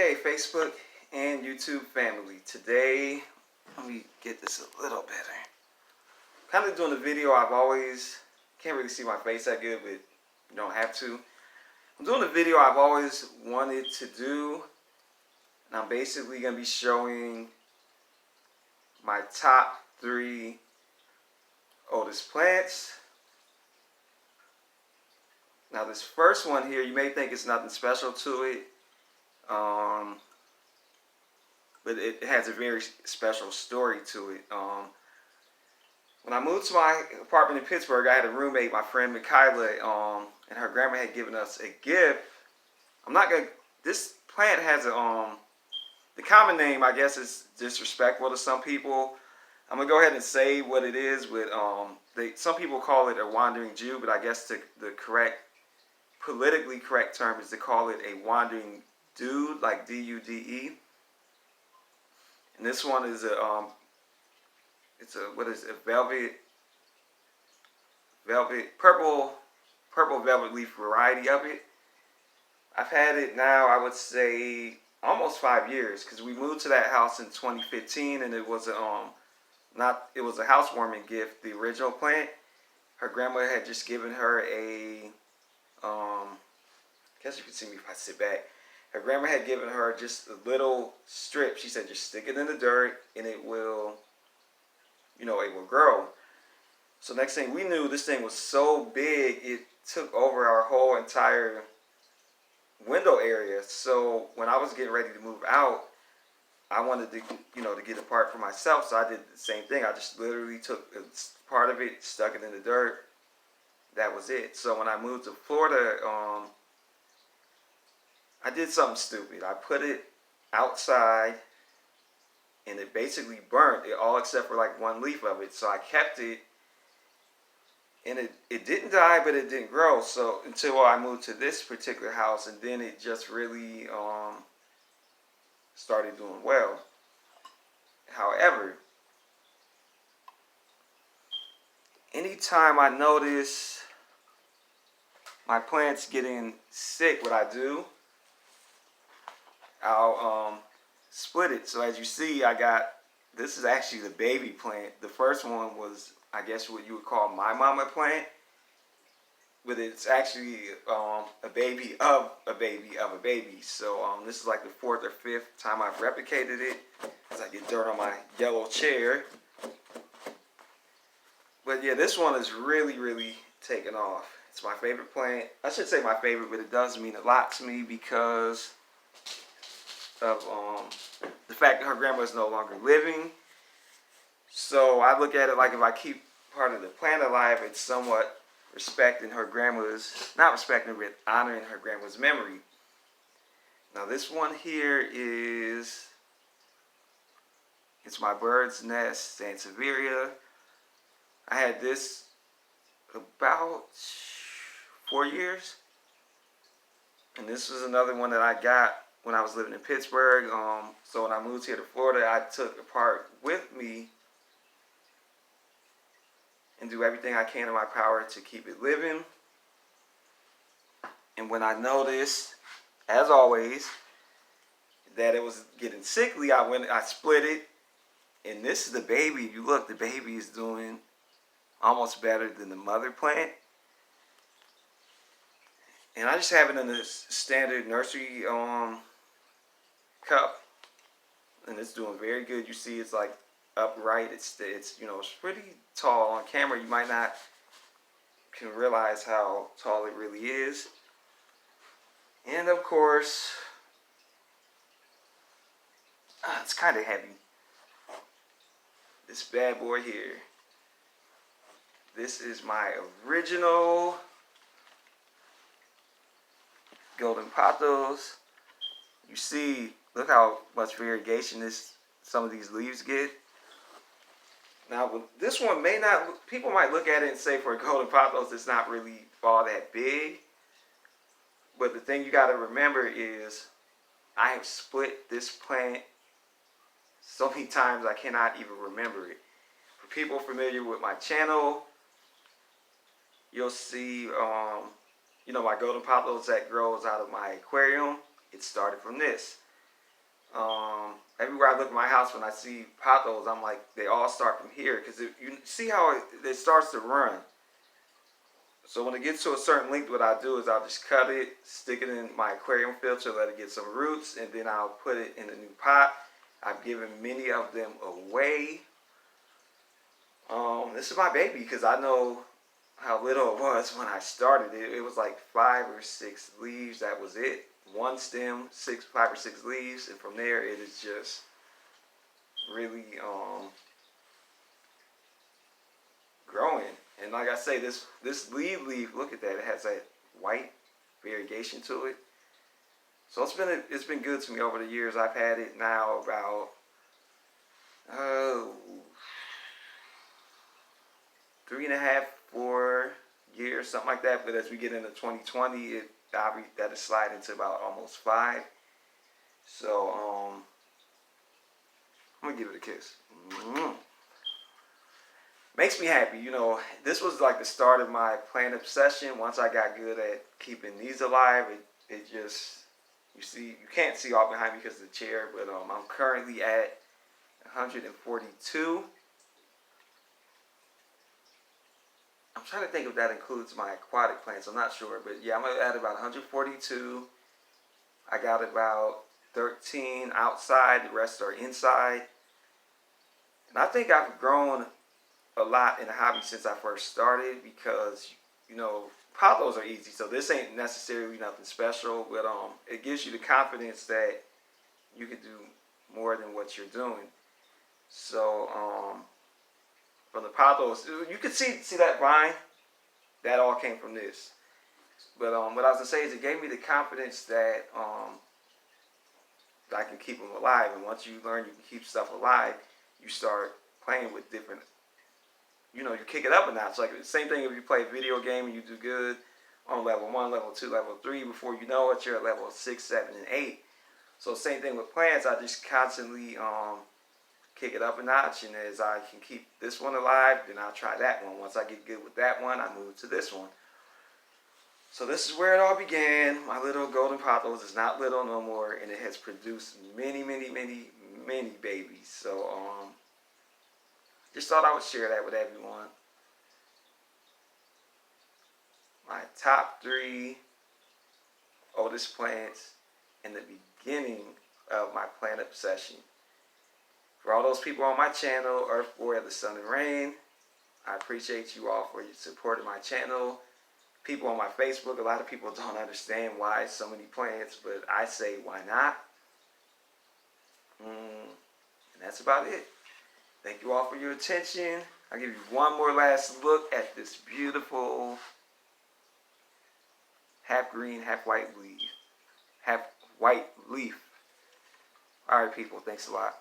Okay, Facebook and YouTube family. Today, let me get this a little better. Kind of doing a video I've always, can't really see my face that good, but you don't have to. I'm doing a video I've always wanted to do, and I'm basically going to be showing my top 3 oldest plants. Now this first one here, you may think it's nothing special to it, but it has a very special story to it. When I moved to my apartment in Pittsburgh, I had a roommate, my friend Mikayla, and her grandma had given us a gift. This plant has the common name, I guess, is disrespectful to some people. I'm gonna go ahead and say what it is, but some people call it a wandering Jew, but I guess the politically correct term is to call it a wandering dude, like D-U-D-E. And this one is purple velvet leaf variety of it. I've had it now, I would say, almost 5 years, because we moved to that house in 2015, and it was a housewarming gift. The original plant, her grandma had just given her a I guess you can see me if I sit back. Her grandma had given her just a little strip. She said, just stick it in the dirt and it will, it will grow. So next thing we knew, this thing was so big, it took over our whole entire window area. So when I was getting ready to move out, I wanted to, to get a part for myself. So I did the same thing. I just literally took part of it, stuck it in the dirt. That was it. So when I moved to Florida, I did something stupid. I put it outside, and it basically burnt it all except for like one leaf of it. So I kept it, and it didn't die, but it didn't grow. So until I moved to this particular house, and then it just really started doing well. However, anytime I notice my plants getting sick, what I do, I'll split it. So as you see, this is actually the baby plant. The first one was, I guess, what you would call my mama plant, but it's actually a baby of a baby of a baby. So this is like the 4th or 5th time I've replicated it, as I get dirt on my yellow chair. But yeah, this one is really, really taken off. It's my favorite plant. I should say my favorite, but it does mean a lot to me because of the fact that her grandma is no longer living. So I look at it like, if I keep part of the plant alive, it's somewhat respecting her grandma's, not respecting, but honoring her grandma's memory. Now this one here it's my bird's nest, Sansevieria. I had this about 4 years, and this was another one that I got when I was living in Pittsburgh. So when I moved here to Florida, I took it apart with me and do everything I can in my power to keep it living. And when I noticed, as always, that it was getting sickly, I split it, and this is the baby. If you look, the baby is doing almost better than the mother plant. And I just have it in this standard nursery cup, and it's doing very good. You see, it's like upright. It's pretty tall. On camera you might not can realize how tall it really is. And of course, it's kind of heavy. This bad boy here. This is my original golden pothos. You see, look how much variegation some of these leaves get. Now, this one people might look at it and say, for a golden pothos, it's not really all that big. But the thing you got to remember is, I have split this plant so many times I cannot even remember it. For people familiar with my channel, you'll see, my golden pothos that grows out of my aquarium. It started from this. Everywhere I look at my house, when I see pothos, I'm like, they all start from here because you see how it starts to run. So when it gets to a certain length, what I'll do is I'll just cut it, stick it in my aquarium filter, let it get some roots, and then I'll put it in a new pot. I've given many of them away. This is my baby because I know how little it was when I started it. It was like 5 or 6 leaves. That was it. One stem, 5 or 6 leaves, and from there it is just really growing. And like I say, this leaf, look at that. It has that white variegation to it. So it's been good to me over the years. I've had it now about 3.5, 4 years, something like that. But as we get into 2020, that is sliding to about almost 5. So I'm gonna give it a kiss. Makes me happy, you know. This was like the start of my plant obsession. Once I got good at keeping these alive, it just, you can't see all behind me because of the chair, but I'm currently at 142. I'm trying to think if that includes my aquatic plants. I'm not sure, but yeah, I'm at about 142. I got about 13 outside. The rest are inside. And I think I've grown a lot in the hobby since I first started because, you know, pothos are easy. So this ain't necessarily nothing special, but it gives you the confidence that you can do more than what you're doing. So from the pothos, you can see that vine. That all came from this. But what I was gonna say is it gave me the confidence that I can keep them alive. And once you learn you can keep stuff alive, you start playing with different. You know, you kick it up a notch. Like the same thing if you play a video game and you do good on level 1, level 2, level 3. Before you know it, you're at level 6, 7, and 8. So same thing with plants. I just constantly kick it up a notch, and as I can keep this one alive, then I'll try that one. Once I get good with that one, I move to this one. So this is where it all began. My little golden pothos is not little no more, and it has produced many, many, many, many babies. So just thought I would share that with everyone. My top 3 oldest plants in the beginning of my plant obsession. For all those people on my channel, Earth Boy of the Sun and Rain, I appreciate you all for your support of my channel. People on my Facebook, a lot of people don't understand why so many plants, but I say why not. And that's about it. Thank you all for your attention. I'll give you one more last look at this beautiful half green, half white leaf. All right, people, thanks a lot.